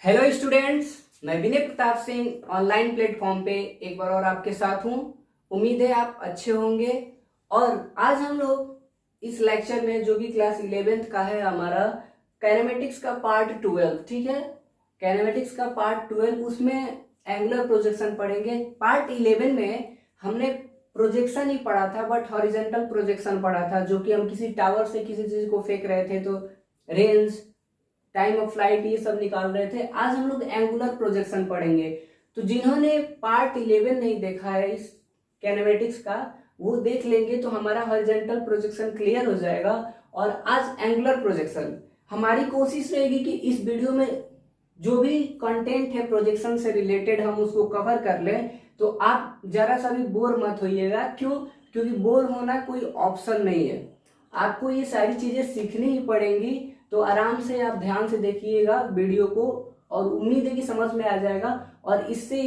Hello students, मैं विनय Pratap Singh online platform पे एक बार और आपके साथ हूँ। उम्मीद है आप अच्छे होंगे। और आज हम लोग इस लेक्चर में जो कि क्लास 11th का है हमारा काइनेमेटिक्स का पार्ट 12, ठीक है। काइनेमेटिक्स का पार्ट 12 उसमें एंगुलर प्रोजेक्शन पढ़ेंगे। पार्ट 11 में हमने प्रोजेक्शन ही पढ़ा था, बट हॉरिजेंटल प्रोजेक्शन पढ़ा था, जो कि हम किसी टावर से किसी चीज को फेंक रहे थे तो रेंज, टाइम ऑफ फ्लाइट ये सब निकाल रहे थे। आज हम लोग एंगुलर प्रोजेक्शन पढ़ेंगे। तो जिन्होंने पार्ट 11 नहीं देखा है इस कैनेमेटिक्स का, वो देख लेंगे तो हमारा हॉरिजॉन्टल प्रोजेक्शन क्लियर हो जाएगा। और आज एंगुलर प्रोजेक्शन हमारी कोशिश रहेगी कि इस वीडियो में जो भी कंटेंट है प्रोजेक्शन से रिलेटेड हम उसको कवर कर लें। तो आप जरा सा भी बोर मत होइएगा। क्यों? क्योंकि बोर होना कोई ऑप्शन नहीं है। आपको ये सारी चीजें सीखनी ही पड़ेंगी। तो आराम से आप ध्यान से देखिएगा वीडियो को, और उम्मीद है कि समझ में आ जाएगा। और इससे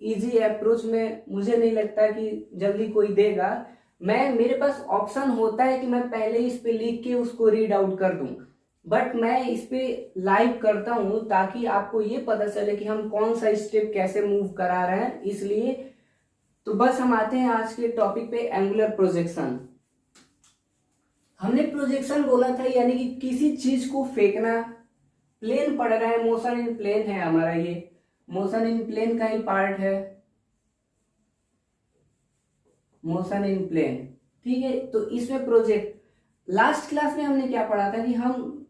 इजी अप्रोच में मुझे नहीं लगता कि जल्दी कोई देगा। मेरे पास ऑप्शन होता है कि मैं पहले इस पे लिख के उसको रीड आउट कर दूं, बट मैं इस पे लाइव करता हूं ताकि आपको ये पता चले कि हम कौन सा स्टेप कैसे मूव करा रहे हैं। इसलिए तो बस हम आते हैं आज के टॉपिक पे, एंगुलर प्रोजेक्शन। हमने प्रोजेक्शन बोला था यानी कि किसी चीज को फेंकना। प्लेन पढ़ रहा है, मोशन इन प्लेन है हमारा, ये मोशन इन प्लेन का ही पार्ट है, मोशन इन प्लेन, ठीक है। तो इसमें प्रोजेक्ट, लास्ट क्लास में हमने क्या पढ़ा था कि हम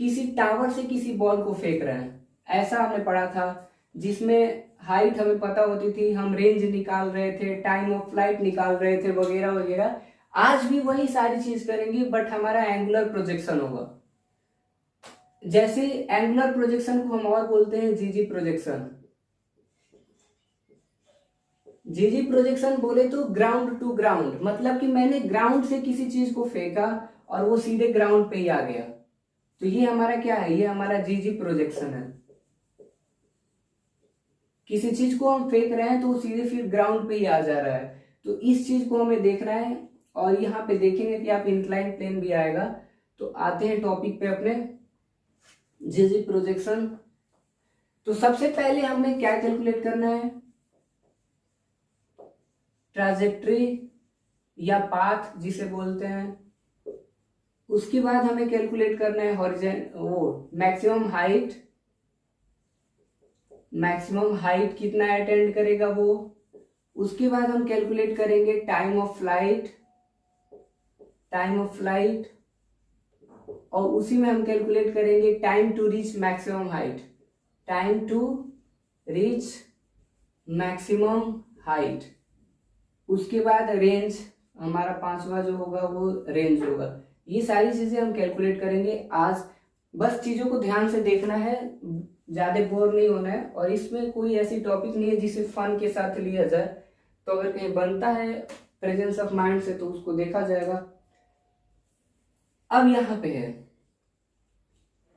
किसी टावर से किसी बॉल को फेंक रहे हैं, ऐसा हमने पढ़ा था। जिसमें हाइट हमें पता होती थी, हम रेंज निकाल रहे थे, टाइम ऑफ फ्लाइट निकाल रहे थे, वगैरह वगैरह। आज भी वही सारी चीज करेंगे, बट हमारा एंगुलर प्रोजेक्शन होगा। जैसे एंगुलर प्रोजेक्शन को हम और बोलते हैं जीजी प्रोजेक्शन। जीजी प्रोजेक्शन बोले तो ग्राउंड टू ग्राउंड, मतलब कि मैंने ग्राउंड से किसी चीज को फेंका और वो सीधे ग्राउंड पे ही आ गया। तो ये हमारा क्या है? ये हमारा जीजी प्रोजेक्शन है। किसी चीज को हम फेंक रहे हैं तो वो सीधे फिर ग्राउंड पे ही आ जा रहा है। तो इस चीज को हमें देखना है। और यहाँ पे देखेंगे कि आप इंक्लाइन प्लेन भी आएगा। तो आते हैं टॉपिक पे अपने, जीजी प्रोजेक्शन। तो सबसे पहले हमें क्या कैलकुलेट करना है? ट्राजेक्ट्री या पाथ जिसे बोलते हैं। उसके बाद हमें कैलकुलेट करना है मैक्सिमम हाइट। मैक्सिमम हाइट कितना अटेंड करेगा वो। उसके बाद हम कैलकुलेट करेंगे time of flight, time of flight. और उसी में हम कैलकुलेट करेंगे time to reach maximum height, time to reach maximum height. उसके बाद रेंज, हमारा पांचवा जो होगा वो रेंज होगा। ये सारी चीजें हम कैलकुलेट करेंगे आज। बस चीजों को ध्यान से देखना है, ज्यादा बोर नहीं होना है। और इसमें कोई ऐसी टॉपिक नहीं है जिसे फन के साथ लिया जाए। तो अगर कहीं बनता है प्रेजेंस ऑफ माइंड से तो उसको देखा जाएगा। अब यहाँ पे है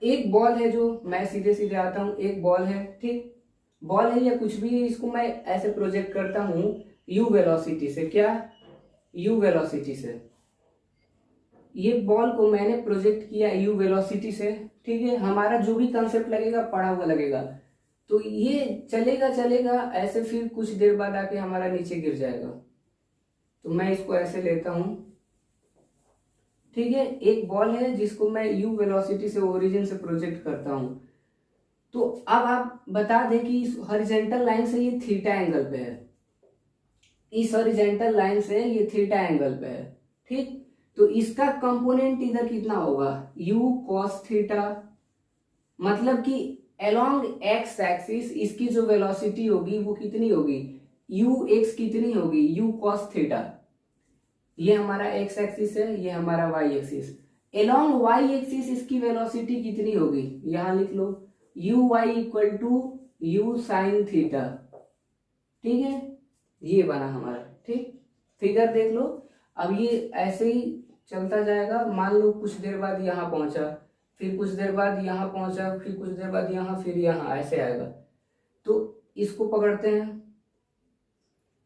एक बॉल है, जो मैं सीधे सीधे आता हूं, एक बॉल है, ठीक। बॉल है या कुछ भी, इसको मैं ऐसे प्रोजेक्ट करता हूं यू वेलोसिटी से। क्या? यू वेलोसिटी से। ये बॉल को मैंने प्रोजेक्ट किया यू वेलोसिटी से, ठीक है। हमारा जो भी कंसेप्ट लगेगा पढ़ा हुआ लगेगा। तो ये चलेगा चलेगा ऐसे, फिर कुछ देर बाद आके हमारा नीचे गिर जाएगा। तो मैं इसको ऐसे लेता हूं, ठीक है। एक बॉल है जिसको मैं यू वेलोसिटी से, ओरिजिन से प्रोजेक्ट करता हूं। तो अब आप बता दें कि इस हॉरिजॉन्टल लाइन से ये थीटा एंगल पे है, इस हॉरिजॉन्टल लाइन से ये थीटा एंगल पे है, ठीक। तो इसका कंपोनेंट इधर कितना होगा? u cos theta. मतलब कि अलोंग एक्स एक्सिस इसकी जो वेलोसिटी होगी वो कितनी होगी? ux कितनी होगी? u cos थीटा। ये हमारा एक्स एक्सिस है, ये हमारा y axis. Along y axis इसकी वेलोसिटी कितनी होगी? यहां लिख लो, u y equal to u sine theta, ठीक है। ये बना हमारा, ठीक। फिगर देख लो। अब ये ऐसे ही चलता जाएगा। मान लो कुछ देर बाद यहाँ पहुंचा, फिर कुछ देर बाद यहाँ पहुंचा, फिर कुछ देर बाद यहाँ, फिर यहाँ, ऐसे आएगा। तो इसको पकड़ते हैं,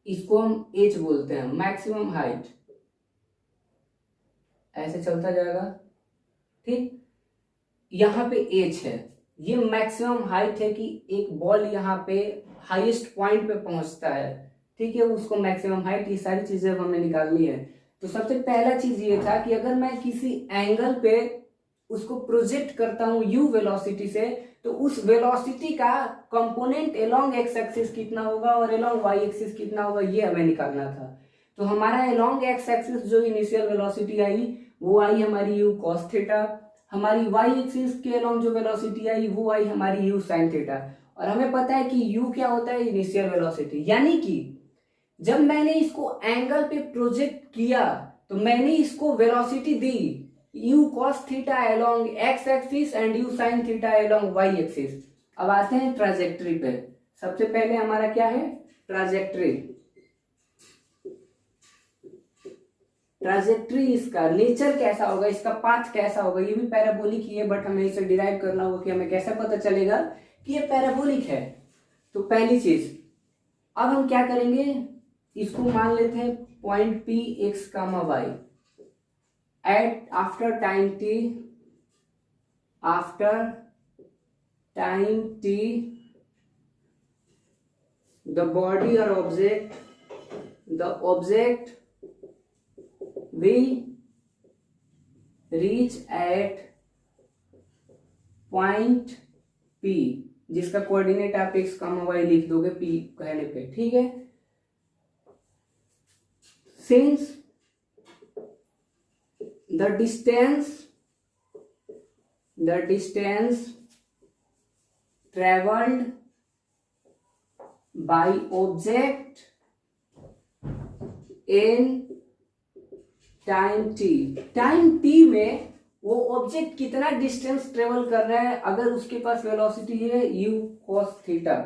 इसको हम एच बोलते हैं, मैक्सिमम हाइट। ऐसे चलता जाएगा, ठीक। यहाँ पे एच है, ये मैक्सिमम हाइट है कि एक बॉल यहाँ पे हाईएस्ट पॉइंट पे पहुंचता है, ठीक है, उसको मैक्सिमम हाइट, ये सारी चीजें हमें निकालनी है। तो सबसे पहला चीज ये था कि अगर मैं किसी एंगल पे उसको प्रोजेक्ट करता हूँ u वेलोसिटी से, तो उस वेलोसिटी का कंपोनेंट एलोंग एक्स एक्सिस कितना होगा और एलोंग वाई एक्सिस कितना होगा, ये हमें निकालना था। तो हमारा एलोंग एक्स एक्सिस जो इनिशियल वेलोसिटी आई वो आई हमारी u cos थीटा, हमारी वाई एक्सिस के एलोंग जो वेलोसिटी आई वो आई हमारी u sin थीटा। और हमें पता है कि u क्या होता है, इनिशियल वेलोसिटी, यानी कि जब मैंने इसको एंगल पे प्रोजेक्ट किया तो मैंने इसको velocity the u cos theta along x axis and u sin theta along y axis. अब आते हैं ट्राजेक्टरी पे। सबसे पहले हमारा क्या है, ट्राजेक्टरी। ट्राजेक्टरी इसका नेचर कैसा होगा, इसका पाथ कैसा होगा, ये भी पैराबोलिक ही है, बट हमें इसे डिराइव करना होगा कि हमें कैसे पता चलेगा कि ये पैराबोलिक है। तो पहली चीज, अब हम क्या करेंगे, इसको मान लेते हैं point P x, y at after time t the body or object will reach at point P, जिसका कोऑर्डिनेट आप x, y लिख दोगे P कहने पे, ठीक है। Since the distance traveled by object in time t में वो ऑब्जेक्ट कितना डिस्टेंस ट्रेवल कर रहा है, अगर उसके पास वेलोसिटी है u cos theta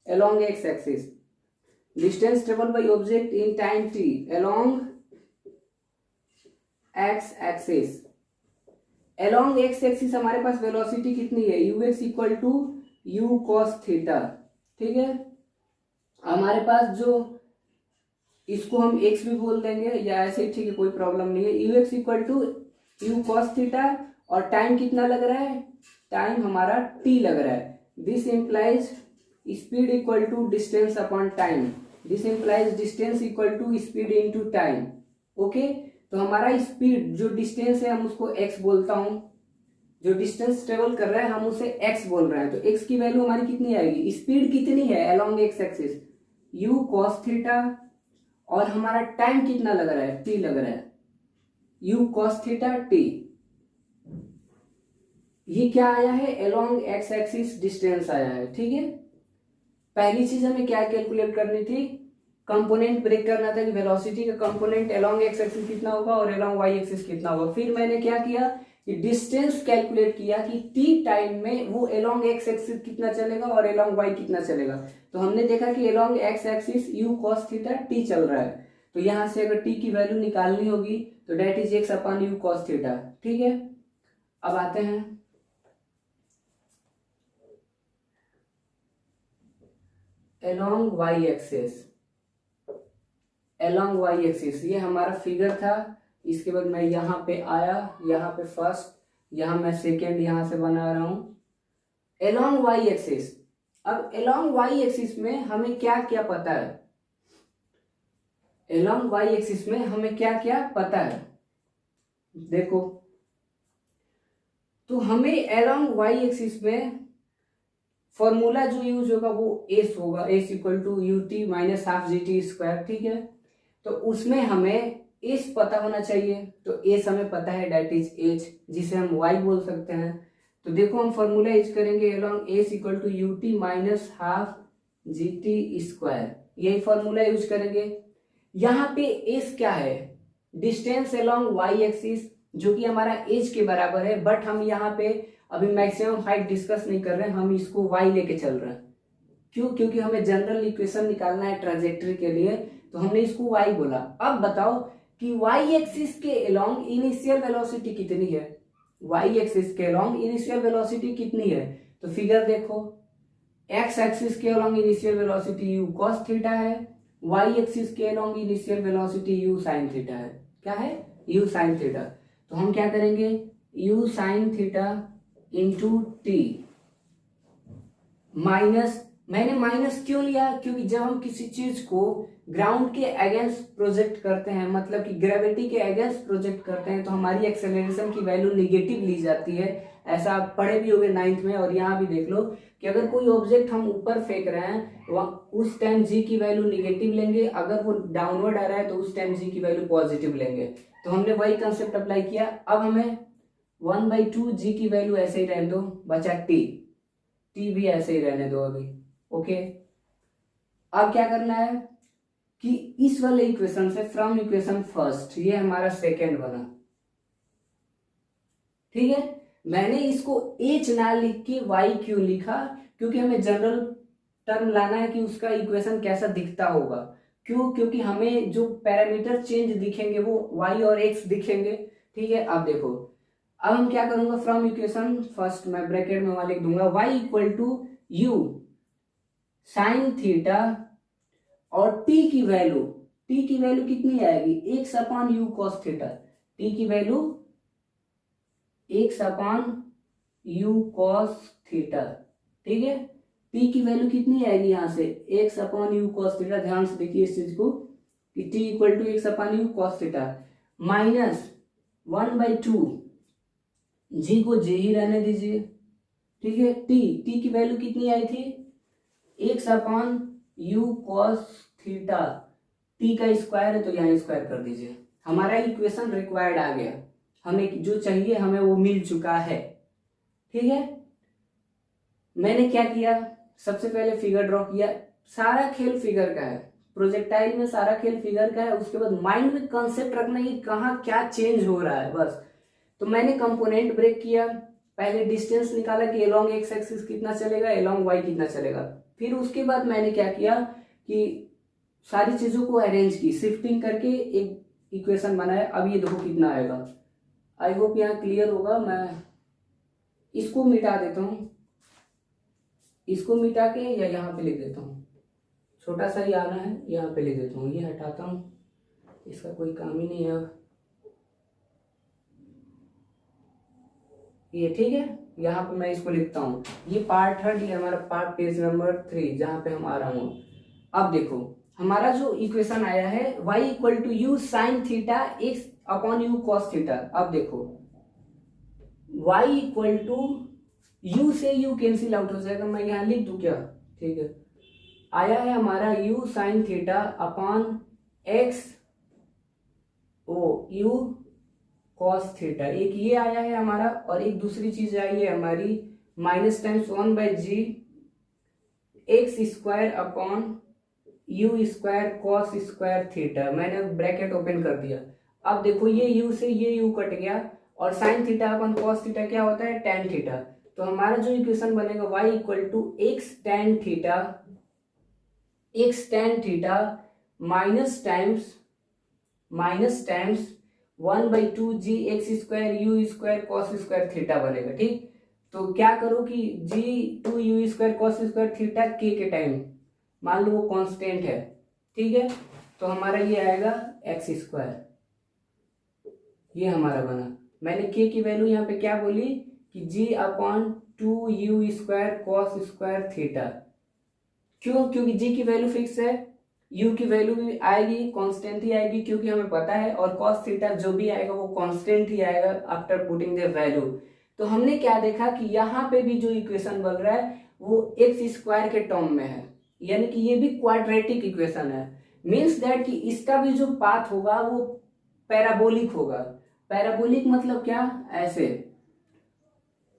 along x axis, distance travel by object in time t along x axis, along x axis हमारे पास वेलोसिटी कितनी है, ux equal to u cos theta, ठीक है। हमारे पास जो, इसको हम x भी बोल देंगे या ऐसे, ठीक है, कोई प्रॉब्लम नहीं है। ux equal to u cos theta, और टाइम कितना लग रहा है, टाइम हमारा t लग रहा है। This implies speed equal to distance upon time, this implies distance equal to speed into time, okay. तो हमारा स्पीड, जो डिस्टेंस है हम उसको x बोलता हूं, जो डिस्टेंस ट्रेवल कर रहा है हम उसे x बोल रहे हैं, तो x की वैल्यू हमारी कितनी आएगी, स्पीड कितनी है along x axis u cos theta, और हमारा टाइम कितना लग रहा है, t लग रहा है, u cos थीटा t। ये क्या आया है, along x एक्सिस डिस्टेंस आया है, ठीक है। पहली चीज हमें क्या कैलकुलेट करनी थी, कंपोनेंट ब्रेक करना था कि वेलोसिटी का कंपोनेंट along x एक्सिस कितना होगा और along y एक्सिस कितना होगा। फिर मैंने क्या किया कि डिस्टेंस कैलकुलेट किया कि t टाइम में वो along x एक्सिस कितना चलेगा और along y कितना चलेगा। तो हमने देखा कि along x axis u cos theta t चल रहा है, तो यहां से अगर t की वैल्यू निकालनी होगी तो that is x upon u cos theta, ठीक है। अब आते हैं along y axis, along y axis, ये हमारा फिगर था। इसके बाद मैं यहाँ पे आया, यहाँ पे फर्स्ट, यहाँ मैं सेकेंड यहाँ से बना रहा हूं along y एक्सिस। अब along y एक्सिस में हमें क्या क्या पता है, along y एक्सिस में हमें क्या क्या पता है, देखो, तो हमें along y एक्सिस में फॉर्मूला जो यूज होगा वो एस होगा, s equal to u t minus half g t square, ठीक है। तो उसमें हमें एस पता होना चाहिए, तो एस हमें पता है, डेट इज एच, जिसे हम वाई बोल सकते हैं। तो देखो हम फॉर्मूला यूज करेंगे along s equal to u t minus half g t square, यही फॉर्मूला यूज करेंगे। यहाँ पे एस क्या है, डिस्टेंस along वाई एक्सिस, जो कि हमारा एज के बराबर है, बट हम यहाँ पे अभी मैक्सिमम हाइट डिस्कस नहीं कर रहे हैं, हम इसको y लेके चल रहे हैं। क्यों, क्योंकि हमें जनरल इक्वेशन निकालना है ट्राजेक्टरी के लिए, तो हमने इसको y बोला। अब बताओ कि y एक्सिस के अलोंग इनिशियल वेलोसिटी कितनी है, y एक्सिस के अलोंग इनिशियल वेलोसिटी कितनी है, तो फिगर देखो, x एक्सिस के along initial velocity u cos theta है, y एक्सिस के along initial velocity u sin theta है। क्या है, u sin थीटा। तो हम क्या करेंगे, u sin theta into T minus, मैंने माइनस क्यों लिया, क्योंकि जब हम किसी चीज को ग्राउंड के अगेंस्ट प्रोजेक्ट करते हैं, मतलब कि ग्रेविटी के अगेंस्ट प्रोजेक्ट करते हैं, तो हमारी एक्सेलरेशन की वैल्यू निगेटिव ली जाती है। ऐसा आप पढ़े भी होंगे 9th में। और यहाँ भी देख लो कि अगर कोई ऑब्जेक्ट हम ऊपर फेंक रहे हैं उस टाइम जी की वैल्यू निगेटिव लेंगे, अगर वो डाउनवर्ड आ रहा है तो उस टाइम जी की वैल्यू पॉजिटिव लेंगे। तो हमने वही कंसेप्ट अप्लाई किया। अब हमें 1/2 जी की वैल्यू ऐसे ही रहने दो, बचा टी, टी भी ऐसे ही रहने दो अभी। ओके, अब क्या करना है कि इस वाले इक्वेशन से फ्रॉम इक्वेशन फर्स्ट, ये हमारा सेकेंड बना, ठीक है। मैंने इसको एच ना लिख के वाई क्यों लिखा, क्योंकि हमें जनरल टर्म लाना है कि उसका इक्वेशन कैसा दिखता होगा। क्यों, क्योंकि हमें जो पैरामीटर चेंज दिखेंगे वो वाई और एक्स दिखेंगे, ठीक है। अब देखो, अब हम क्या करूंगा, फ्रॉम इक्वेशन फर्स्ट मैं ब्रैकेट में वहां लिख दूंगा y equal to u sine theta, और टी की वैल्यू, टी की वैल्यू कितनी आएगी, x upon u cos theta. T की value x upon u cos theta, ठीक है। टी की वैल्यू कितनी आएगी यहां से, x upon u cos theta. ध्यान से देखिए इस चीज को कि t equal to x upon u cos theta minus 1/2, जी को जे ही रहने दीजिए, ठीक है। टी की वैल्यू कितनी आई थी, x upon u cos theta, T का स्क्वायर है तो यहाँ स्क्वायर कर दीजिए। हमारा इक्वेशन रिक्वायर्ड आ गया, हमें जो चाहिए हमें वो मिल चुका है, ठीक है। मैंने क्या किया, सबसे पहले फिगर ड्रॉ किया। सारा खेल फिगर का है, प्रोजेक्टाइल में सारा खेल फिगर का है। उसके बाद माइंड में कंसेप्ट रखना है कहाँ क्या चेंज हो रहा है, बस। तो मैंने कंपोनेंट ब्रेक किया, पहले डिस्टेंस निकाला कि एलोंग एक्स एक्सिस कितना चलेगा, एलोंग वाई कितना चलेगा। फिर उसके बाद मैंने क्या किया कि सारी चीजों को अरेंज की, शिफ्टिंग करके एक इक्वेशन बनाया। अब ये देखो कितना आएगा, आई होप यहाँ क्लियर होगा। मैं इसको मिटा देता हूँ, इसको मिटा के या यहाँ पे लिख देता हूँ, छोटा सा ही आना है, यहाँ पे लिख देता हूँ, ये हटाता हूँ, इसका कोई काम ही नहीं है अब। ये ठीक है, यहाँ पे मैं इसको लिखता हूँ, ये पार्ट थर्ड, ये हमारा पार्ट पेज नंबर 3 जहाँ पे हम आ रहा हूँ। अब देखो हमारा जो इक्वेशन आया है y equal to u sine theta x upon u cos theta. अब देखो y इक्वल टू u से u कैंसिल आउट हो जाएगा, मैं यहाँ लिख दूं क्या, ठीक है। आया है हमारा u sine theta upon x o u cos theta, एक ये आया है हमारा, और एक दूसरी चीज आई है हमारी minus times 1/g x square upon you square cos square theta. मैंने ब्रैकेट ओपन कर दिया। अब देखो ये u से ये u कट गया, और साइन थीटा अपन कॉस थीटा क्या होता है, टेन थीटा। तो हमारा जो इक्वेशन बनेगा y equal to x tan theta minus times 1/2 ji x square you square cos square theta बनेगा, ठीक। तो क्या करो कि जी 2 you square cos square theta के टाइम मान लो वो कांस्टेंट है, ठीक है। तो हमारा ये आएगा एक्स स्क्वायर, ये हमारा बना। मैंने के की वैल्यू यहाँ पे क्या बोली कि जी upon 2 you square cos square theta. क्यों, क्योंकि जी की वैल्यू फिक्स है, यू की वैल्यू भी आएगी कांस्टेंट ही आएगी, क्योंकि हमें पता है, और कॉस थीटा जो भी आएगा वो कांस्टेंट ही आएगा आफ्टर पुटिंग द वैल्यू। तो हमने क्या देखा कि यहाँ पे भी जो इक्वेशन बन रहा है वो एक्स स्क्वायर के टर्म में है, यानी कि ये भी क्वाड्रेटिक इक्वेशन है। मीन्स दैट कि इसका भी जो पाथ होगा वो पैराबोलिक होगा। पैराबोलिक मतलब क्या,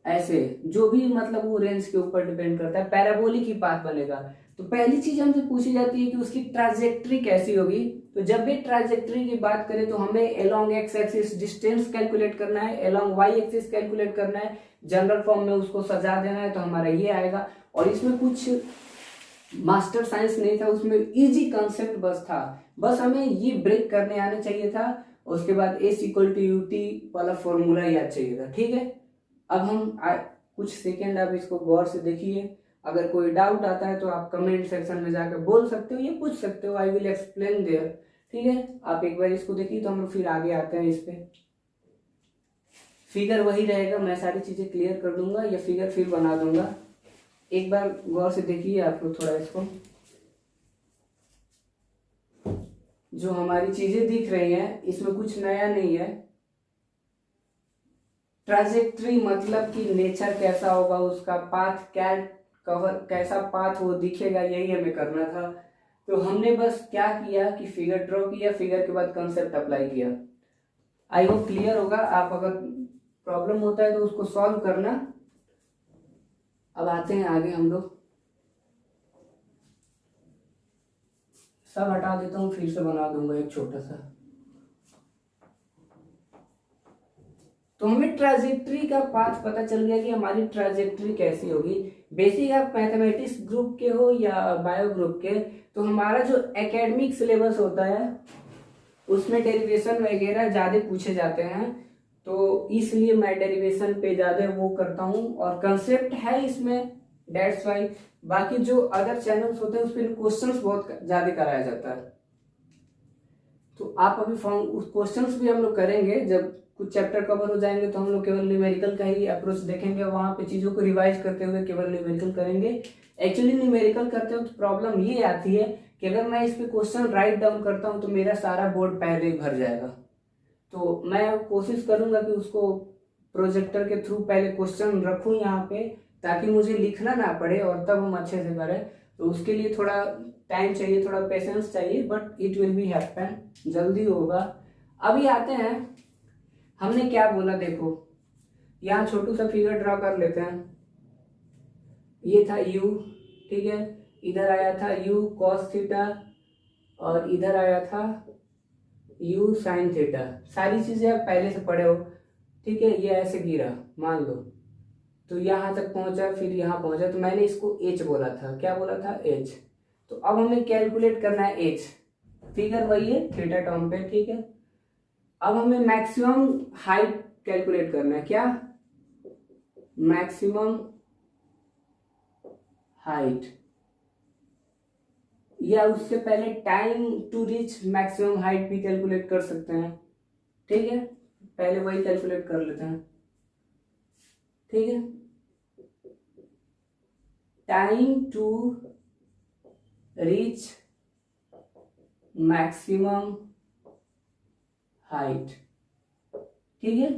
ऐसे जो भी मतलब वो रेंज के ऊपर डिपेंड करता है, पैराबोलिक ही पाथ बनेगा। तो पहली चीज हमसे पूछी जाती है कि उसकी ट्राजेक्ट्री कैसी होगी। तो जब भी ट्राजेक्ट्री की बात करें तो हमें along x axis distance calculate करना है, एलोंग वाई एक्सिस कैलकुलेट करना है, जनरल फॉर्म में उसको सजा देना है, तो हमारा ये आएगा। और इसमें कुछ मास्टर साइंस नहीं था, उसमें इजी कंसेप्ट बस था, बस हमें ये ब्रेक करने आना चाहिए था। उसके बाद s equal to u t वाला फॉर्मूला याद चाहिए था, ठीक है। अब हम कुछ सेकेंड आप इसको गौर से देखिए, अगर कोई डाउट आता है तो आप कमेंट सेक्शन में जाकर बोल सकते हो या पूछ सकते हो, आई विल एक्सप्लेन देयर, ठीक है। आप एक बार इसको देखिए तो हम फिर आगे आते हैं। इस पे फिगर वही रहेगा, मैं सारी चीजें क्लियर कर दूंगा या फिगर फिर बना दूंगा। एक बार गौर से देखिए आप लोग थोड़ा इसको, जो हमारी चीजें दिख रही हैं इसमें कुछ नया नहीं है। ट्राजेक्ट्री मतलब कि नेचर कैसा होगा, उसका पाथ क्या कवर, कैसा पाथ वो दिखेगा, यही हमें करना था। तो हमने बस क्या किया कि फिगर ड्रॉ किया, फिगर के बाद कंसेप्ट अप्लाई किया। आई होप क्लियर होगा। आप अगर प्रॉब्लम होता है तो उसको सॉल्व करना। अब आते हैं आगे हम लोग, सब हटा देता हूँ, फिर से बना दूंगा एक छोटा सा। तो हमें ट्राजेक्ट्री का पाथ पता चल गया कि हमारी ट्राजेक्ट्री कैसी होगी। बेसिक आप मैथमेटिक्स ग्रुप के हो या बायो ग्रुप के, तो हमारा जो एकेडमिक सिलेबस होता है उसमें डेरिवेशन वगैरह ज़्यादा पूछे जाते हैं, तो इसलिए मैं डेरिवेशन पे ज़्यादा वो करता हूँ और कंसेप्ट है इसमें, डेट्स वाई। बाकी जो अदर चैनल्स होते हैं उस पर क्वेश्चंस बहुत ज़्यादा कराया जाता है। तो आप अभी क्वेश्चंस भी हम लोग करेंगे, जब कुछ चैप्टर कवर हो जाएंगे तो हम लोग केवल न्यूमेरिकल का ही अप्रोच देखेंगे, वहां पे चीज़ों को रिवाइज करते हुए केवल न्यूमेरिकल करेंगे। एक्चुअली न्यूमेरिकल करते हो तो प्रॉब्लम ये आती है कि अगर मैं इस पे क्वेश्चन राइट डाउन करता हूँ तो मेरा सारा बोर्ड पहले ही भर जाएगा। तो मैं कोशिश करूंगा कि उसको प्रोजेक्टर के थ्रू पहले क्वेश्चन रखूं यहाँ पे, ताकि मुझे लिखना ना पड़े और तब हम अच्छे से करें। तो उसके लिए थोड़ा टाइम चाहिए, थोड़ा पेशेंस चाहिए, but it will be happen, जल्दी होगा। अभी आते हैं, हमने क्या बोला देखो, यहाँ छोटू सा फिगर ड्रॉ कर लेते हैं। ये था u, ठीक है, इधर आया था u cos थीटा और इधर आया था u sin थीटा। सारी चीजें आप पहले से पढ़े हो, ठीक है। ये ऐसे गिरा मान लो, तो यहाँ तक पहुंचा, फिर यहाँ पहुंचा, तो मैंने इसको h बोला था। क्या बोला था? h। तो अब हमें कैलकुलेट करना है h, फिगर वही है थीटा टर्म पे, ठीक है। अब हमें मैक्सिमम हाइट कैलकुलेट करना है। क्या? मैक्सिमम हाइट, या उससे पहले time to reach maximum height भी कैलकुलेट कर सकते हैं, ठीक है। पहले वही कैलकुलेट कर लेते हैं, ठीक है। Time to reach maximum height, ठीक है।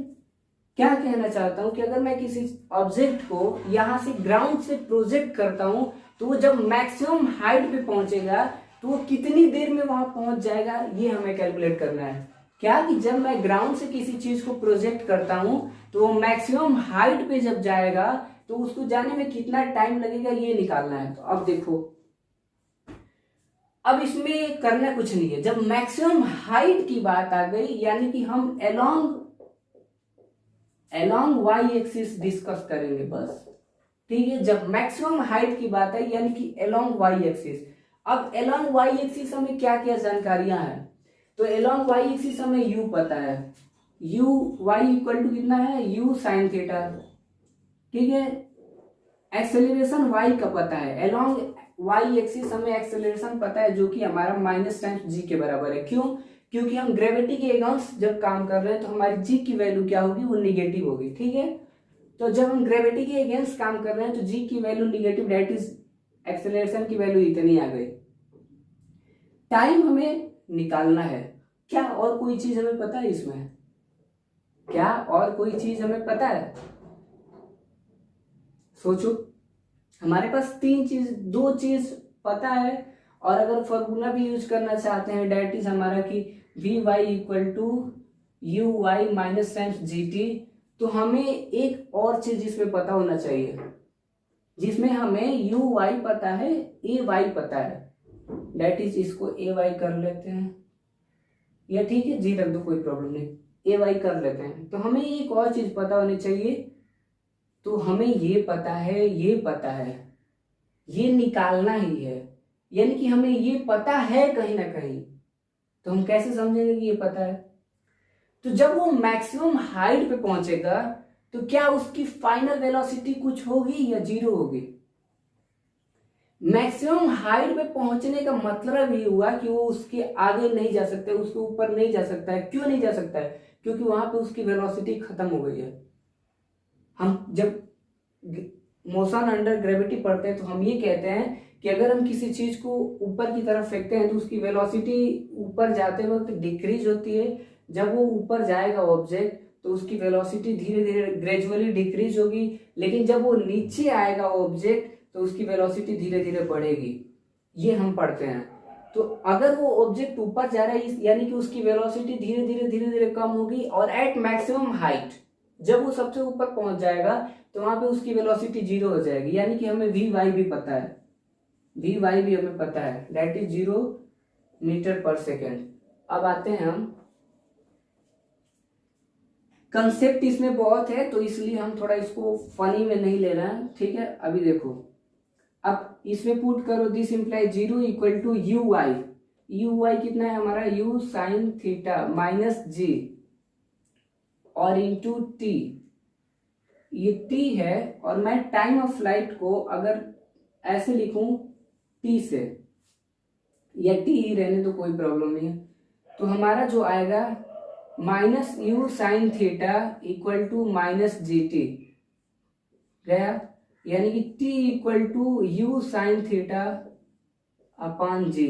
क्या कहना चाहता हूं कि अगर मैं किसी ऑब्जेक्ट को यहां से ग्राउंड से प्रोजेक्ट करता हूं तो वो जब मैक्सिमम हाइट पे पहुंचेगा तो वो कितनी देर में वहां पहुंच जाएगा, ये हमें कैलकुलेट करना है। क्या कि जब मैं ग्राउंड से किसी चीज को प्रोजेक्ट करता हूं तो वो मैक्सिमम हाइट पे जब जाएगा तो उसको जाने में कितना टाइम लगेगा, ये निकालना है। तो अब देखो, अब इसमें करना कुछ नहीं है। जब मैक्सिमम हाइट की बात आ गई, यानी कि हम अलोंग वाई एक्सिस डिस्कस करेंगे बस, ठीक है। जब मैक्सिमम हाइट की बात है यानी कि अलोंग वाई एक्सिस। अब अलोंग वाई एक्सिस हमें क्या क्या जानकारियां हैं? तो अलोंग वाई एक्सिस हमें u पता है, u y इक्वल टू कितना है? u साइन थीटा, ठीक है। एक्सेलरेशन y का पता है, अलोंग वाई एक्सिस हमें एक्सेलरेशन पता है जो कि हमारा माइनस टाइम्स जी के बराबर है। क्यों? क्योंकि हम ग्रेविटी के अगेंस्ट जब काम कर रहे हैं तो हमारी जी की वैल्यू क्या होगी? वो निगेटिव होगी, ठीक है। तो जब हम ग्रेविटी के अगेंस्ट काम कर रहे हैं तो जी की value negative, that is acceleration की वैल्यू इतनी आ गई। टाइम हमें निकालना है। क्या और कोई चीज हमें पता है इसमें? क्या और कोई चीज हमें पता है? सोचो, हमारे पास दो चीज पता है, और अगर फॉर्मूला भी यूज करना चाहते हैं, डेट इज हमारा कि v y equal to u y minus times g t, तो हमें एक और चीज इसमें पता होना चाहिए, जिसमें हमें यू वाई पता है, ए वाई पता है, डेट इज इसको ए वाई कर लेते हैं, या ठीक है जी रख दो, कोई प्रॉब्लम नहीं, ए वाई कर लेते हैं। तो हमें एक और चीज पता होनी चाहिए, तो हमें ये पता है, ये पता है, ये निकालना ही है, यानी कि हमें ये पता है कहीं ना कहीं। तो हम कैसे समझेंगे कि ये पता है? तो जब वो मैक्सिमम हाइट पे पहुंचेगा तो क्या उसकी फाइनल वेलोसिटी कुछ होगी या जीरो होगी? मैक्सिमम हाइट पे पहुंचने का मतलब ये हुआ कि वो उसके आगे नहीं जा सकता है, उसके ऊपर नहीं जा सकता है। क्यों नहीं जा सकता है? क्योंकि वहां पे उसकी वेलोसिटी खत्म हो गई है। हम जब मोशन अंडर ग्रेविटी पढ़ते हैं तो हम ये कहते हैं कि अगर हम किसी चीज को ऊपर की तरफ फेंकते हैं तो उसकी वेलोसिटी ऊपर जाते वक्त डिक्रीज होती है। जब वो ऊपर जाएगा ऑब्जेक्ट तो उसकी वेलोसिटी धीरे धीरे ग्रेजुअली डिक्रीज होगी, लेकिन जब वो नीचे आएगा ऑब्जेक्ट तो उसकी वेलोसिटी धीरे धीरे बढ़ेगी। ये हम पढ़ते हैं। तो अगर वो ऑब्जेक्ट ऊपर जा रहा है यानी कि उसकी वेलोसिटी धीरे धीरे कम होगी, और एट मैक्सिमम हाइट जब वो सबसे ऊपर पहुंच जाएगा तो वहां पे उसकी वेलोसिटी 0 हो जाएगी। यानी कि हमें वी वाई भी पता है, वी वाई भी हमें पता है, दैट इज 0 मीटर पर सेकेंड। अब आते हैं हम, कंसेप्ट इसमें बहुत है तो इसलिए हम थोड़ा इसको फनी में नहीं ले रहे हैं, ठीक है। अभी देखो, अब इसमें पुट करो, this imply 0 equal to u y. U y कितना है हमारा, u sine theta minus g और इंटू टी, ये टी है। और मैं टाइम ऑफ फ्लाइट को अगर ऐसे लिखूं टी से, या टी ही रहने तो कोई प्रॉब्लम नहीं है, तो हमारा जो आएगा minus u sine theta equal to minus g t गया। यानी कि t equal to u sine theta upon g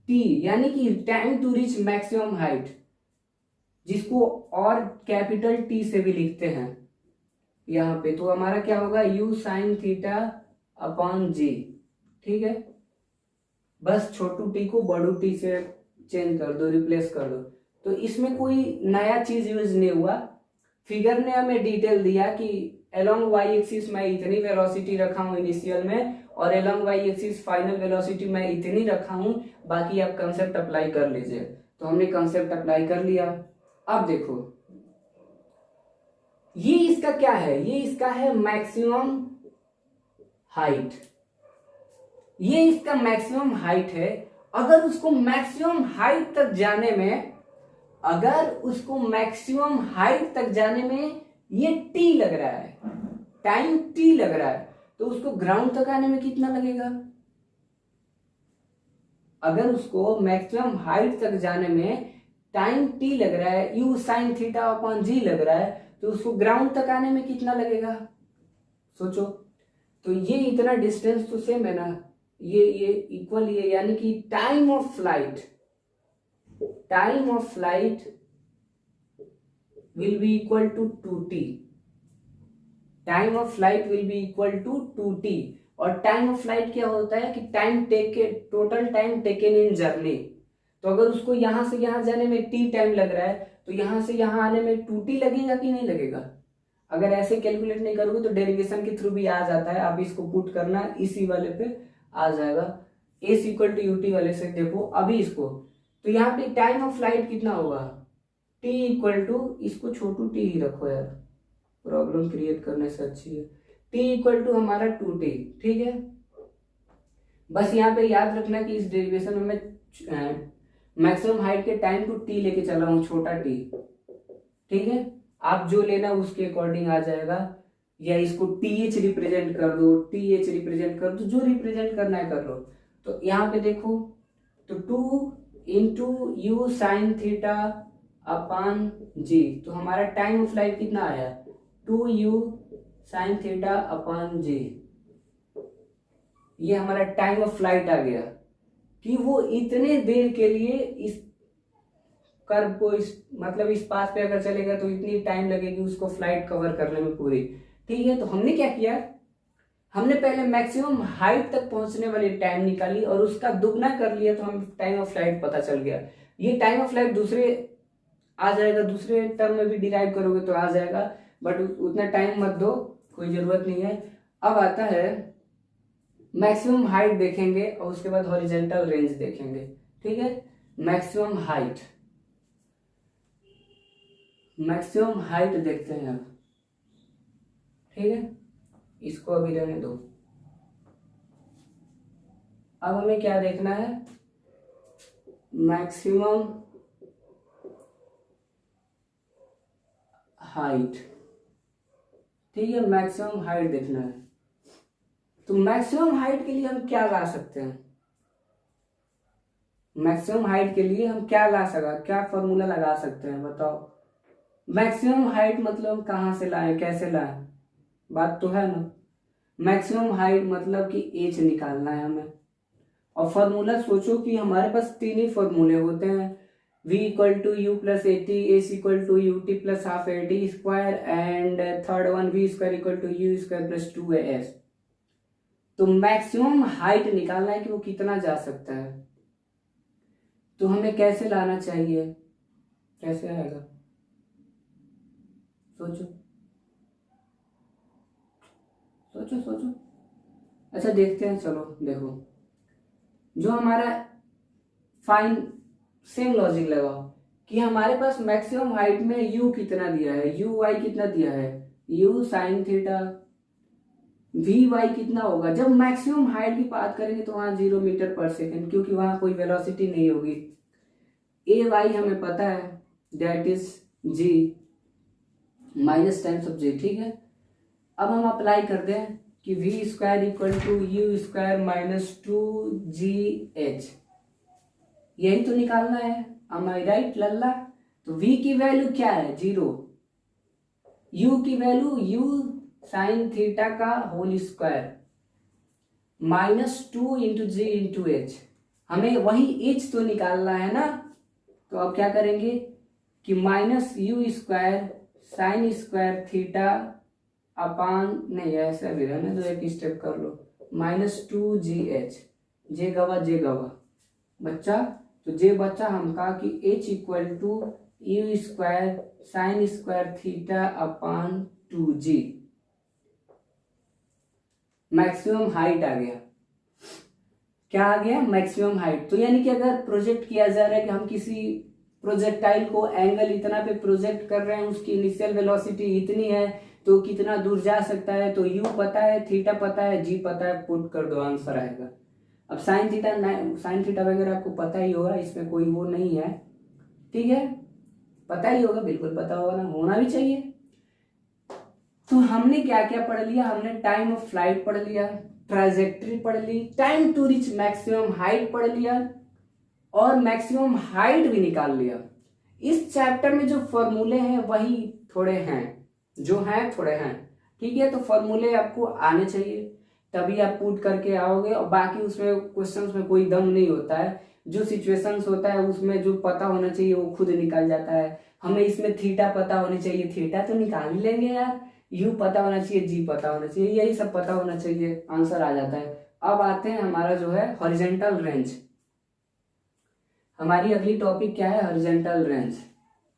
t, यानी कि time to reach maximum height, जिसको और कैपिटल टी से भी लिखते हैं यहाँ पे। तो हमारा क्या होगा, you sine theta upon g, ठीक है। बस छोटू टी को बड़ू टी से चेंज कर दो, रिप्लेस कर दो। तो इसमें कोई नया चीज यूज नहीं हुआ। फिगर ने हमें डिटेल दिया कि अलोंग वाई एक्सिस मैं इतनी वेलोसिटी रखा हूं इनिशियल में, और along y axis final velocity मैं इतनी रखा हूं, बाकी आप कंसेप्ट अप्लाई कर लीजिए। तो हमने कंसेप्ट अप्लाई कर लिया। अब देखो, ये इसका क्या है, ये इसका है मैक्सिमम हाइट, ये इसका मैक्सिमम हाइट है। अगर उसको मैक्सिमम हाइट तक जाने में, अगर उसको मैक्सिमम हाइट तक जाने में ये टी लग रहा है, टाइम टी लग रहा है, तो उसको ग्राउंड तक आने में कितना लगेगा। अगर उसको मैक्सिमम हाइट तक जाने में टाइम टी लग रहा है, यू साइन थीटा अपॉन जी लग रहा है, तो उसको ग्राउंड तक आने में कितना लगेगा, सोचो। तो ये इतना डिस्टेंस तो सेम है ना, ये इक्वल है, यानी कि time of flight will be equal to 2t, time of flight will be equal to 2t। और टाइम ऑफ फ्लाइट क्या होता है कि time taken, total time taken in journey. तो अगर उसको यहां से यहां जाने में t टाइम लग रहा है, तो यहां से यहां आने में 2t लगेगा कि नहीं लगेगा। अगर ऐसे कैलकुलेट नहीं करोगे तो डेरिवेशन के थ्रू भी आ जाता है, आप इसको पुट करना, इसी वाले पे आ जाएगा, एस इक्वल टू यूटी वाले से। देखो अभी इसको, तो यहाँ पे टाइम ऑफ फ्लाइट कितना होगा, t इक्वल टू, इसको छोटू t ही रखो यार, प्रॉब्लम क्रिएट करने से अच्छी है। t इक्वल टू हमारा 2t, ठीक है। बस यहाँ पे याद रखना कि इस डेरिवेशन में मैं मैक्सिमम हाइट के टाइम टू t लेके चला हूँ, छोटा t, ठीक है। आप जो लेना उसके अकॉर्डिंग आ जाएगा, या इसको th रिप्रेजेंट कर दो, th रिप्रेजेंट कर दो, जो रिप्रेजेंट करना है कर लो। तो यहाँ पे देखो, तो 2 into u sine theta upon g, तो हमारा टाइम ऑफ फ्लाइट कितना आया, 2u साइन थीटा अपॉन जी। ये हमारा टाइम ऑफ फ्लाइट आ गया कि वो इतने देर के लिए इस कर्व को, इस मतलब इस पास पे अगर चलेगा तो इतनी टाइम लगेगी उसको फ्लाइट कवर करने में पूरी, ठीक है। तो हमने क्या किया, हमने पहले मैक्सिमम हाइट तक पहुंचने वाली टाइम निकाली और उसका दुगना कर लिया, तो हमें टाइम ऑफ फ्लाइट पता चल गया। ये टाइम ऑफ फ्लाइट दूसरे आ जाएगा, दूसरे टर्म में भी डिराइव करोगे तो आ जाएगा, बट उतना टाइम मत दो, कोई जरूरत नहीं है। अब आता है मैक्सिमम हाइट देखेंगे और उसके बाद हॉरिजेंटल रेंज देखेंगे, ठीक है। मैक्सिमम हाइट देखते हैं अब, ठीक है, इसको अभी रहने दो। अब हमें क्या देखना है, मैक्सिमम हाइट, ठीक है, मैक्सिमम हाइट देखना है। तो मैक्सिमम हाइट के लिए हम क्या ला सकते हैं, मैक्सिमम हाइट के लिए हम क्या फॉर्मूला लगा सकते हैं, बताओ। मैक्सिमम हाइट मतलब हम कहाँ से लाए, कैसे लाए, बात तो है ना। मैक्सिमम हाइट मतलब कि एच निकालना है हमें। और फॉर्मूला सोचो कि हमारे पास तीन ही फॉर्मूले होते हैं, v equal to u plus a t, s equal to u t plus half a t square, and third one v square equal to u square plus 2as। तो मैक्सिमम हाइट निकालना है कि वो कितना जा सकता है, तो हमें कैसे लाना चाहिए, कैसे आएगा सोचो सोचो सोचो। अच्छा देखते हैं, चलो देखो, जो हमारा फाइन सेम लॉजिक लगाओ कि हमारे पास मैक्सिमम हाइट में u कितना दिया है, यू वाई कितना दिया है, u sine theta, v y कितना होगा। जब मैक्सिमम हाइट की बात करेंगे तो वहां 0 मीटर पर सेकेंड, क्योंकि वहां कोई वेलोसिटी नहीं होगी। ए वाई हमें पता है, that is g minus times of j, ठीक है। अब हम अप्लाई कर दें कि v square equal to u square minus 2gh, यही तो निकालना है, am I right लल्ला। तो v की वैल्यू क्या है, 0, u की वैल्यू u साइन थीटा का होल स्क्वायर माइनस 2 इंटू जी इंटू एच, हमें वही h तो निकालना है ना। तो अब क्या करेंगे कि minus you square sine square theta अपान, नहीं ऐसा भी रहने दो, एक स्टेप कर लो, माइनस 2gh, जे गवा बच्चा, तो जे बच्चा हम कहा कि h equal to u square sine square theta upon 2g, maximum height आ गया। क्या आ गया, मैक्सिमम हाइट। तो यानी कि अगर प्रोजेक्ट किया जा रहा है कि हम किसी प्रोजेक्टाइल को एंगल इतना पे प्रोजेक्ट कर रहे हैं, उसकी इनिशियल वेलोसिटी इतनी है, तो कितना दूर जा सकता है, तो u पता है, थीटा पता है, g पता है, पुट कर दो, आंसर आएगा। अब साइन थीटा वगैरह आपको पता ही होगा, इसमें कोई वो नहीं है, ठीक है, पता ही होगा, बिल्कुल पता होगा ना, होना भी चाहिए। तो हमने क्या क्या पढ़ लिया, हमने टाइम ऑफ फ्लाइट पढ़ लिया, ट्राजेक्टरी पढ़ ली, time to reach maximum height पढ़ लिया, और मैक्सिमम हाइट भी निकाल लिया। इस चैप्टर में जो फॉर्मूले हैं वही थोड़े हैं, जो हैं थोड़े हैं, ठीक है। तो फॉर्मूले आपको आने चाहिए, तभी आप पुट करके आओगे, और बाकी उसमें क्वेश्चंस में कोई दम नहीं होता है, जो सिचुएशंस होता है उसमें जो पता होना चाहिए वो खुद निकल जाता है। हमें इसमें थीटा पता होनी चाहिए, थीटा तो निकाल ही लेंगे यार, यू पता होना चाहिए, जी पता होना चाहिए, यही सब पता होना चाहिए, आंसर आ जाता है। अब आते हैं हमारा जो है हॉरिजॉन्टल रेंज, हमारी अगली टॉपिक क्या है, हॉरिजॉन्टल रेंज,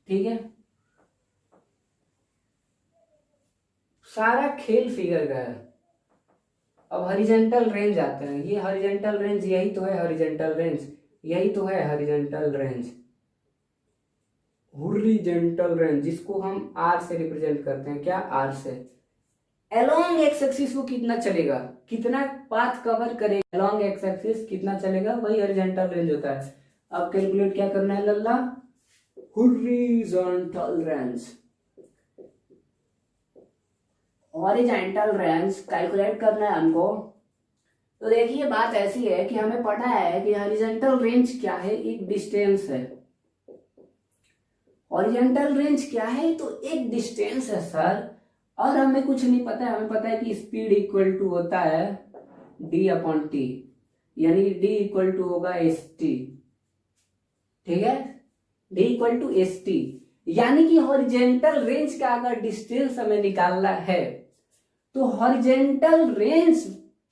ठीक है। सारा खेल फिगर का है। अब हॉरिजॉन्टल रेंज आते हैं, ये हॉरिजॉन्टल रेंज, यही तो है हॉरिजॉन्टल रेंज, यही तो है हॉरिजॉन्टल रेंज, हॉरिजॉन्टल रेंज, जिसको हम आर से रिप्रेजेंट करते हैं, क्या, आर से। अलोंग एक्स एक्सिस वो कितना चलेगा, कितना पाथ कवर करेगा, अलोंग एक्स एक्सिस कितना चलेगा, वही हॉरिजॉन्टल रेंज होता है। अब कैलकुलेट क्या करना है लल्ला, horizontal range, horizontal range calculate करना है हमको। तो देखिए बात ऐसी है कि हमें पता है कि हॉरिजॉन्टल रेंज क्या है, एक डिस्टेंस है। हॉरिजॉन्टल रेंज क्या है, तो एक डिस्टेंस है सर, और हमें कुछ नहीं पता है, हमें पता है कि स्पीड इक्वल टू होता है d अपॉन टी, यानी d इक्वल टू होगा एस टी, ठीक है, d equal to s t. यानी कि हॉरिजॉन्टल रेंज का अगर डिस्टेंस हमें निकालना है, तो हॉरिजॉन्टल रेंज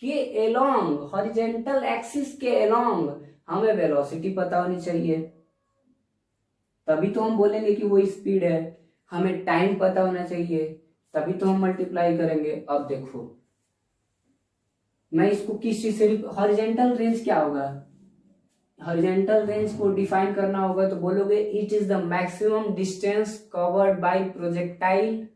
के एलोंग, हॉरिजॉन्टल एक्सिस के एलोंग हमें वेलोसिटी पता होनी चाहिए, तभी तो हम बोलेंगे कि वो स्पीड है। हमें टाइम पता होना चाहिए, तभी तो हम मल्टीप्लाई करेंगे। अब देखो मैं इसको किस चीज से, हॉरिजॉन्टल रेंज क्या होगा, हॉरिजॉन्टल रेंज को डिफाइन करना होगा तो बोलोगे it is the maximum distance covered by projectile,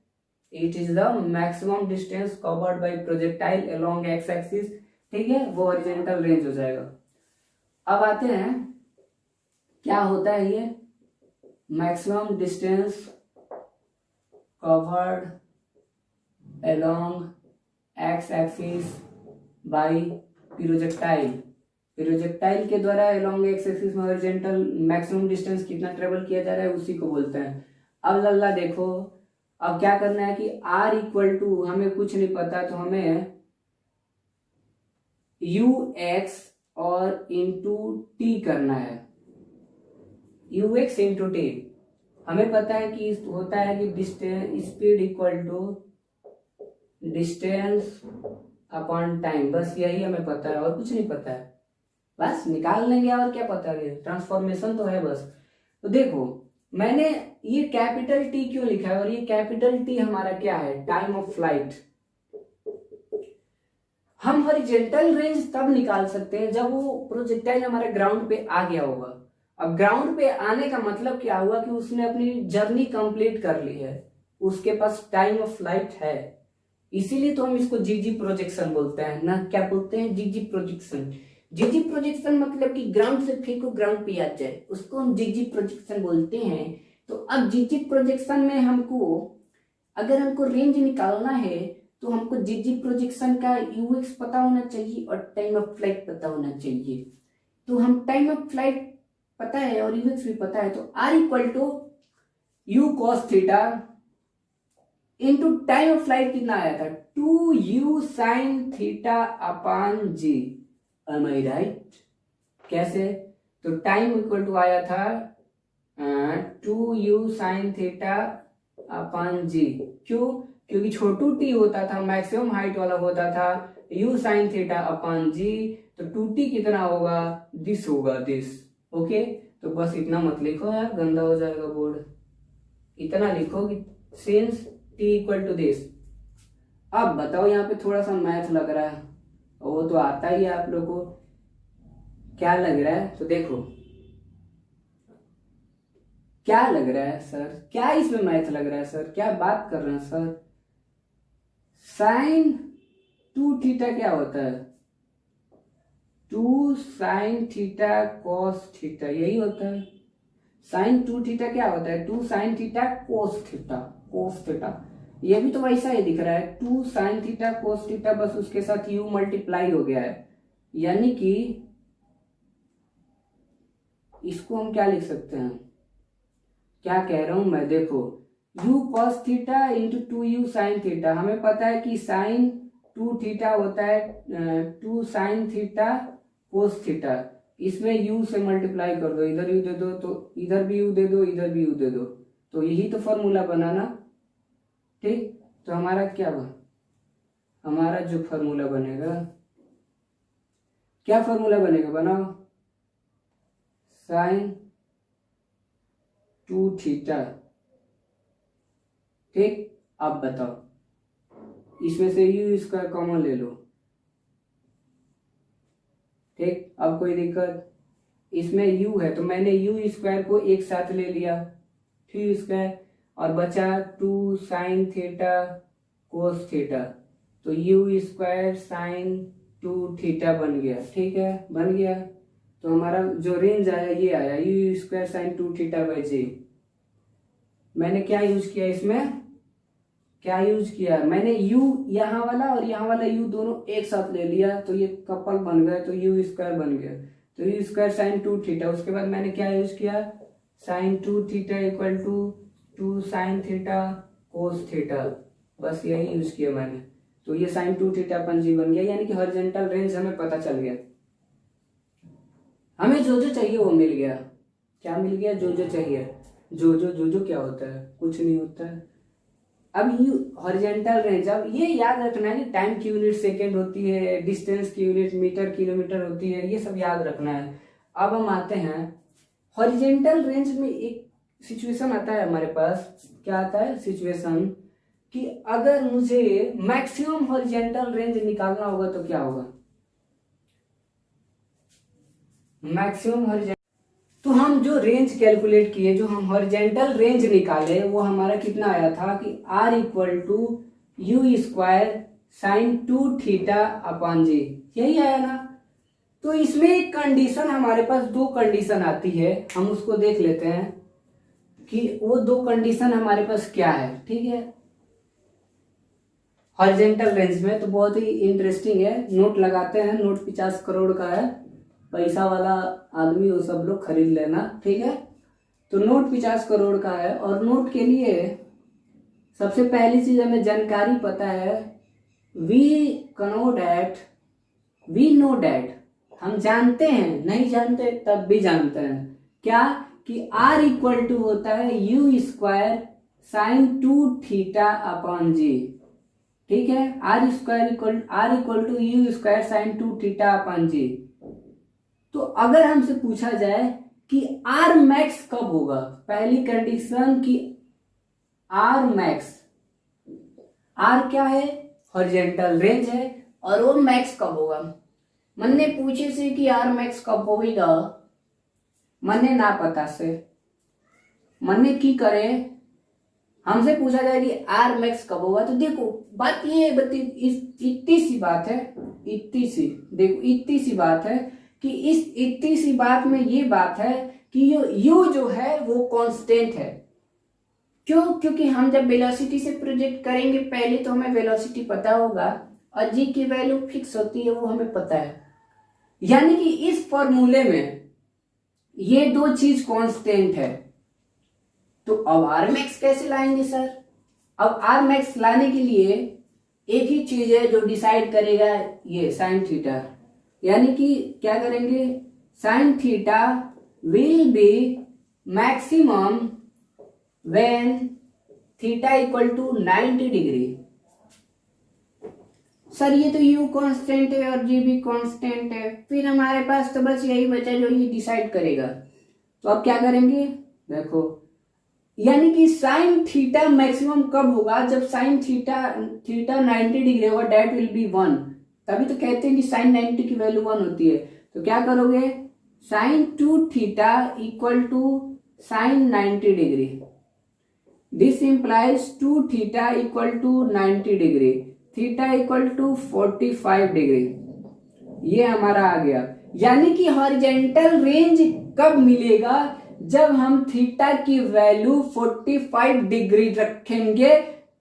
it is the maximum distance covered by projectile along x axis, ठीक है, वो हॉरिजॉन्टल रेंज हो जाएगा। अब आते हैं क्या होता है ये, maximum distance covered along x axis by projectile, projectile के द्वारा अलोंग एक्स एक्सिस में हॉरिजॉन्टल मैक्सिमम डिस्टेंस कितना ट्रेवल किया जा रहा है उसी को बोलते हैं। अब लल्ला देखो, अब क्या करना है कि r इक्वल टू, हमें कुछ नहीं पता तो हमें ux और इंटू टी करना है। ux इंटू टी, हमें पता है कि होता है कि distance speed equal to distance upon time, बस यही हमें पता है और कुछ नहीं पता है, बस निकाल लेंगे और क्या पता है, ट्रांसफॉर्मेशन तो है बस। तो देखो मैंने ये कैपिटल टी क्यों लिखा है, और ये कैपिटल टी हमारा क्या है, टाइम ऑफ फ्लाइट। हम हॉरिजॉन्टल रेंज तब निकाल सकते हैं जब वो प्रोजेक्टाइल हमारे ग्राउंड पे आ गया होगा। अब ग्राउंड पे आने का मतलब क्या हुआ कि उसने अपनी जर्नी कंप्लीट कर ली है, उसके पास टाइम ऑफ फ्लाइट है, इसीलिए तो हम इसको जीजी प्रोजेक्शन बोलते हैं ना, क्या बोलते हैं, जीजी प्रोजेक्शन। जीजी प्रोजेक्शन मतलब कि ग्राउंड से फेंको ग्राउंड पे आ जाए, उसको हम जीजी प्रोजेक्शन बोलते हैं। तो अब जीजी प्रोजेक्शन में हमको अगर हमको रेंज निकालना है तो हमको जीजी प्रोजेक्शन का यूएक्स पता होना चाहिए और टाइम ऑफ फ्लाइट पता होना चाहिए। तो हम टाइम ऑफ फ्लाइट पता है और यूएक्स भी पता है, तो r equal to u cos theta into time of flight कितना आया था, 2u sine theta upon g. Am I right? कैसे, तो टाइम इक्वल टू आया था 2u साइन थीटा अपान जी। क्यों, क्योंकि छोटू टी होता था, मैक्सिमम हाइट वाला होता था u साइन थीटा अपान जी, तो 2t कितना होगा, दिस होगा, दिस। ओके, तो बस इतना मत लिखो यार, गंदा हो जाएगा बोर्ड। इतना लिखो कि since t equal to this. अब बताओ, यहाँ पे थोड़ा सा मैथ लग रहा है, वो तो आता ही है आप लोग को, क्या लग रहा है, तो देखो क्या लग रहा है सर, क्या इसमें मैथ लग रहा है सर, क्या बात कर रहे हैं सर। साइन 2 थीटा क्या होता है, 2 साइन थीटा कॉस थीटा, यही होता है। साइन 2 थीटा क्या होता है, 2 sine theta cos theta, cos theta. ये भी तो वैसा ही दिख रहा है, 2 साइन थीटा कोस थीटा, बस उसके साथ u मल्टीप्लाई हो गया है। यानी कि इसको हम क्या लिख सकते हैं, क्या कह रहा हूं मैं, देखो u cos theta into 2u sine theta, हमें पता है कि साइन 2 थीटा होता है 2 साइन थीटा कोस थीटा, इसमें u से मल्टीप्लाई कर दो, इधर u दे दो तो इधर भी u दे दो, इधर भी u दे दो, तो यही तो फॉर्मूला बनाना। ठीक, तो हमारा क्या बना, हमारा जो फॉर्मूला बनेगा, क्या फॉर्मूला बनेगा, बनाओ, साइन 2 थीटा। ठीक, अब बताओ, इसमें से यू स्क्वायर कॉमन ले लो। ठीक, अब कोई दिक्कत, इसमें u है तो मैंने यू स्क्वायर को एक साथ ले लिया, 2 स्क्वायर, और बचा 2 साइन थीटा कोस थीटा, तो यू स्क्वायर साइन 2 थीटा बन गया। ठीक है, बन गया, तो हमारा जो रेंज आया ये आया, u square sine 2 theta by g. मैंने क्या यूज किया इसमें, क्या यूज किया, मैंने u यहाँ वाला और यहाँ वाला u दोनों एक साथ ले लिया, तो ये कपल बन गए, तो यू स्क्वायर बन गया, तो यू स्क्वायर साइन 2 थीटा। उसके बाद मैंने क्या यूज किया, sine 2 theta equal to 2 sine theta cos theta, बस यही यूज किया मैंने, तो ये साइन 2 थीटा अपन जी बन गया। यानी कि हॉरिजॉन्टल रेंज हमें पता चल गया, हमें जो जो चाहिए वो मिल गया। क्या मिल गया, जो जो चाहिए, जो क्या होता है, कुछ नहीं होता है। अब यू हॉरिजॉन्टल रेंज, अब ये याद रखना है कि टाइम की यूनिट सेकेंड होती है, डिस्टेंस की यूनिट मीटर किलोमीटर होती है, ये सब याद रखना है। अब हम आते हैं हॉरिजॉन्टल रेंज में, एक सिचुएशन आता है हमारे पास, क्या आता है सिचुएशन, कि अगर मुझे मैक्सिमम हॉरिजॉन्टल रेंज निकालना होगा तो क्या होगा, मैक्सिमम हॉरिजॉन्टल, तो हम जो रेंज कैलकुलेट किए, जो हम हॉरिजॉन्टल रेंज निकाले, वो हमारा कितना आया था कि r equal to u square sine 2 theta upon g, यही आया ना। तो इसमें एक कंडीशन, हमारे पास 2 कंडीशन आती है, हम उसको देख लेते हैं कि वो 2 कंडीशन हमारे पास क्या है। ठीक है, हॉरिजॉन्टल रेंज में तो बहुत ही इंटरेस्टिंग है, नोट लगाते हैं, नोट 50 करोड़ का है, पैसा वाला आदमी वो सब लोग खरीद लेना। ठीक है, तो नोट 50 करोड़ का है, और नोट के लिए सबसे पहली चीज हमें जानकारी पता है, वी नो डैट, हम जानते हैं, नहीं जानते तब भी जानते हैं क्या, कि R इक्वल टू होता है u square sine 2 theta upon g. ठीक है, R equal to u square sine 2 theta upon g. तो अगर हमसे पूछा जाए कि R मैक्स कब होगा, पहली कंडीशन कि R मैक्स, R क्या है, हॉरिजॉन्टल रेंज है, और वो मैक्स कब होगा। मन्ने पूछे से कि R मैक्स कब होगा, मन्ने ना पता से, मन्ने की करे, हमसे पूछा जाए कि R मैक्स कब होगा, तो देखो बात ये इतनी सी बात है, इतनी सी बात है कि इस इतनी सी बात में ये बात है कि u जो है वो कांस्टेंट है। क्यों? क्योंकि हम जब वेलोसिटी से प्रोजेक्ट करेंगे पहले तो हमें वेलोसिटी पता होगा और जी की वैल्यू फिक्स होती है, वो हमें पता है। यानी कि इस फॉर्मूले में ये दो चीज कांस्टेंट है। तो अब आर मैक्स कैसे लाएंगे सर? अब आर मैक्स लाने के लिए एक ही चीज है जो डिसाइड करेगा, ये साइन थीटा। यानी कि क्या करेंगे, sine theta will be maximum when theta equal to 90 degree. Sir ये तो u कांस्टेंट है और g भी कांस्टेंट है, फिर हमारे पास तो बस यही बचा जो ये डिसाइड करेगा। तो अब क्या करेंगे, देखो, यानी कि साइन थीटा मैक्सिमम कब होगा, जब साइन थीटा 90 डिग्री होगा, डेट विल बी 1। तभी तो कहते हैं कि साइन 90 की वैल्यू 1 होती है। तो क्या करोगे, sine 2 theta equal to sine 90 degree, this implies 2 theta equal to 90 degree, theta equal to 45 degree. ये हमारा आ गया। यानी कि हॉरिजॉन्टल रेंज कब मिलेगा, जब हम थीटा की वैल्यू 45 डिग्री रखेंगे,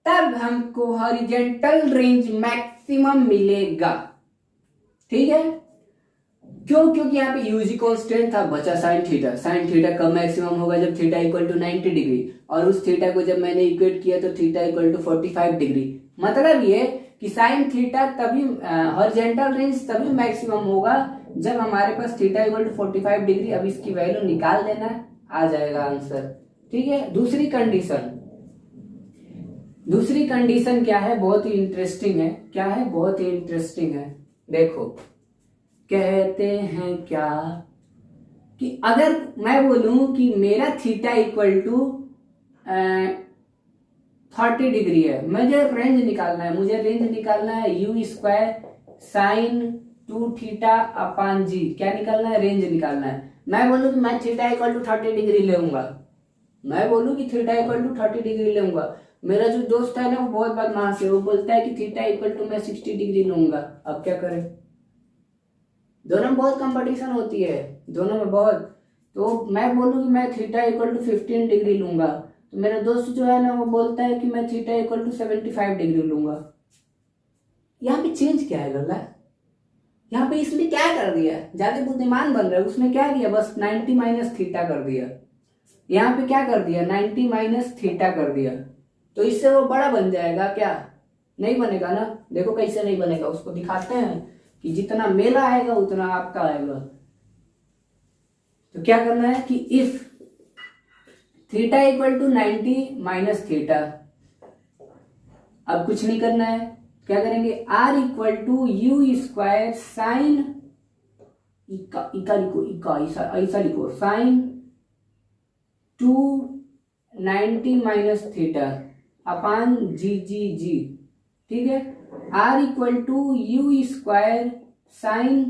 तब हमको हॉरिजॉन्टल रेंज मैक्सिमम मिलेगा। ठीक है, क्यों? क्योंकि यहाँ पे यूजी कांस्टेंट था, बचा साइन थीटा। साइन थीटा कब मैक्सिमम होगा, जब थीटा इक्वल टू 90 डिग्री, और उस थीटा को जब मैंने इक्वेट किया तो थीटा इक्वल टू 45 डिग्री। मतलब ये कि साइन थीटा तभी हॉरिजॉन्टल रेंज तभी मैक्सिमम होगा जब हमारे पास थीटा इक्वल टू 45 डिग्री। अब इसकी वैल्यू निकाल देना, आ जाएगा आंसर। ठीक है, दूसरी कंडीशन क्या है, बहुत ही इंटरेस्टिंग है। क्या है, बहुत ही इंटरेस्टिंग है। देखो, कहते हैं क्या कि अगर मैं बोलूं कि मेरा थीटा इक्वल टू 30 डिग्री है, मुझे रेंज निकालना है u square sine 2 theta upon g. क्या निकालना है, रेंज निकालना है। मैं बोलूं कि मैं थीटा इक्वल टू 30 डिग्री लेऊंगा, मेरा जो दोस्त है ना वो बहुत बदमाश है, वो बोलता है कि थीटा इक्वल टू मैं 60 डिग्री लूंगा। अब क्या करें, दोनों में बहुत कंपटीशन होती है, दोनों में बहुत। तो मैं बोलूं कि मैं थीटा इक्वल टू 15 डिग्री लूंगा, तो मेरा दोस्त जो है ना वो बोलता है कि मैं थीटा इक्वल टू 75 डिग्री लूंगा। यहाँ पे चेंज क्या है गल्ला, यहाँ पे इसने क्या कर दिया, ज्यादा बुद्धिमान बन रहा है। उसने क्या किया, बस 90 माइनस थीटा कर दिया। यहाँ पे क्या कर दिया, 90 माइनस थीटा कर दिया। तो इससे वो बड़ा बन जाएगा क्या, नहीं बनेगा ना। देखो कैसे नहीं बनेगा, उसको दिखाते हैं कि जितना मेरा आएगा उतना आपका आएगा। तो क्या करना है कि if theta equal to 90 minus theta, अब कुछ नहीं करना है, क्या करेंगे, r equal to u square sine ऐसा लिखो sine 290 minus theta upon g. ठीक है, r equal to u square sine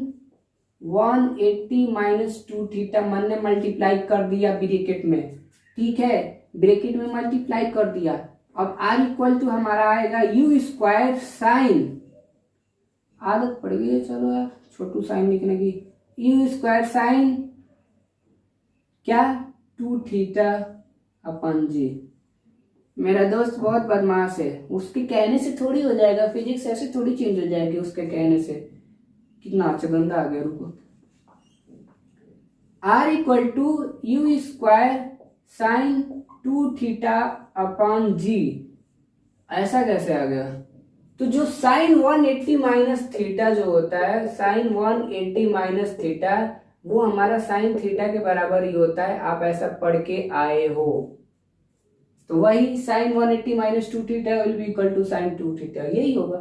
180 minus 2 theta. मन ने मल्टीप्लाई कर दिया ब्रैकेट में, ठीक है, ब्रैकेट में मल्टीप्लाई कर दिया। अब आर इक्वल टू हमारा आएगा यू स्क्वायर साइन, आदत पड़ गई है, चलो यार छोटू साइन लिखने की, यू स्क्वायर साइन क्या 2 थीटा अपन जी। मेरा दोस्त बहुत बदमाश है, उसके कहने से थोड़ी हो जाएगा, फिजिक्स ऐसे थोड़ी चेंज हो जाएगी उसके कहने से। कितना अच्छा गंदा आ गया, रुको। R equal to u square sine 2 theta upon g. ऐसा कैसे आ गया? तो जो साइन 180 माइनस थीटा जो होता है, साइन 180 माइनस थीटा, वो हमारा साइन थीटा के बराबर ही होता है। आप ऐसा पढ़ के आए हो, तो वही sine 180 minus 2 theta will be equal to sine 2 theta, यही होगा।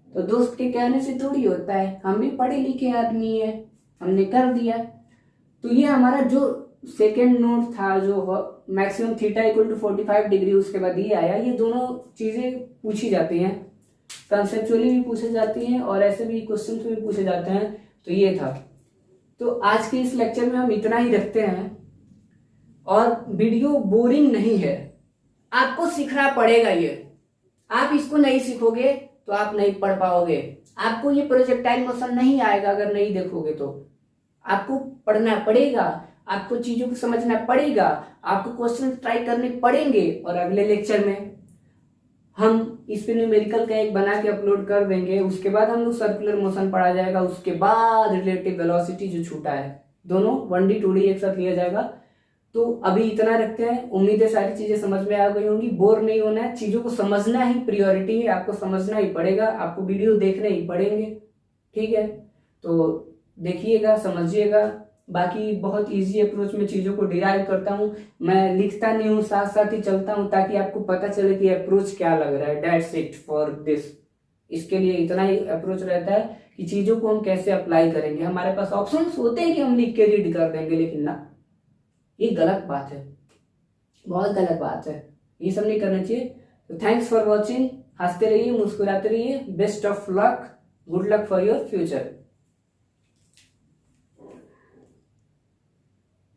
तो दोस्त के कहने से थोड़ी होता है, हम भी पढ़े लिखे आदमी है, हमने कर दिया। तो ये हमारा जो सेकेंड नोट था, जो maximum theta equal to 45 degree, उसके बाद ये आया। ये दोनों चीजें पूछी जाती हैं, कंसेप्चुअली भी पूछे जाती हैं और ऐसे भी क्वेश्चन भी पूछे जाते हैं। तो ये था। तो आज के इस लेक्चर में हम इतना ही रखते हैं। और वीडियो बोरिंग नहीं है, आपको सीखना पड़ेगा। ये आप इसको नहीं सीखोगे तो आप नहीं पढ़ पाओगे। आपको ये प्रोजेक्टाइल मोशन नहीं आएगा अगर नहीं देखोगे तो। आपको पढ़ना पड़ेगा, आपको चीजों को समझना पड़ेगा, आपको क्वेश्चन ट्राई करने पड़ेंगे। और अगले लेक्चर में हम इस पे न्यूमेरिकल का एक बना के अपलोड कर देंगे। उसके बाद हम लोग सर्कुलर मोशन पढ़ा जाएगा, उसके बाद रिलेटिव वेलोसिटी जो छूटा है, दोनों 1D 2D एक साथ लिया जाएगा। तो अभी इतना रखते हैं। उम्मीद है सारी चीजें समझ में आ गई होंगी। बोर नहीं होना है, चीजों को समझना ही प्रायोरिटी है, आपको समझना ही पड़ेगा, आपको वीडियो देखने ही पड़ेंगे। ठीक है, तो देखिएगा, समझिएगा। बाकी बहुत इजी अप्रोच में चीजों को डिराइव करता हूँ, मैं लिखता नहीं हूँ, साथ साथ ही चलता हूँ, ताकि आपको पता चले कि अप्रोच क्या लग रहा है। That's it for this. इसके लिए इतना ही अप्रोच रहता है कि चीजों को हम कैसे अप्लाई करेंगे। हमारे पास ऑप्शंस होते हैं कि हम लिख के रीड कर देंगे, लेकिन ना, ये गलत बात है, बहुत गलत बात है। ये सब नहीं करना चाहिए। तो थैंक्स फॉर वॉचिंग। हंसते रहिए, मुस्कुराते रहिए। Best of luck, good luck for your future.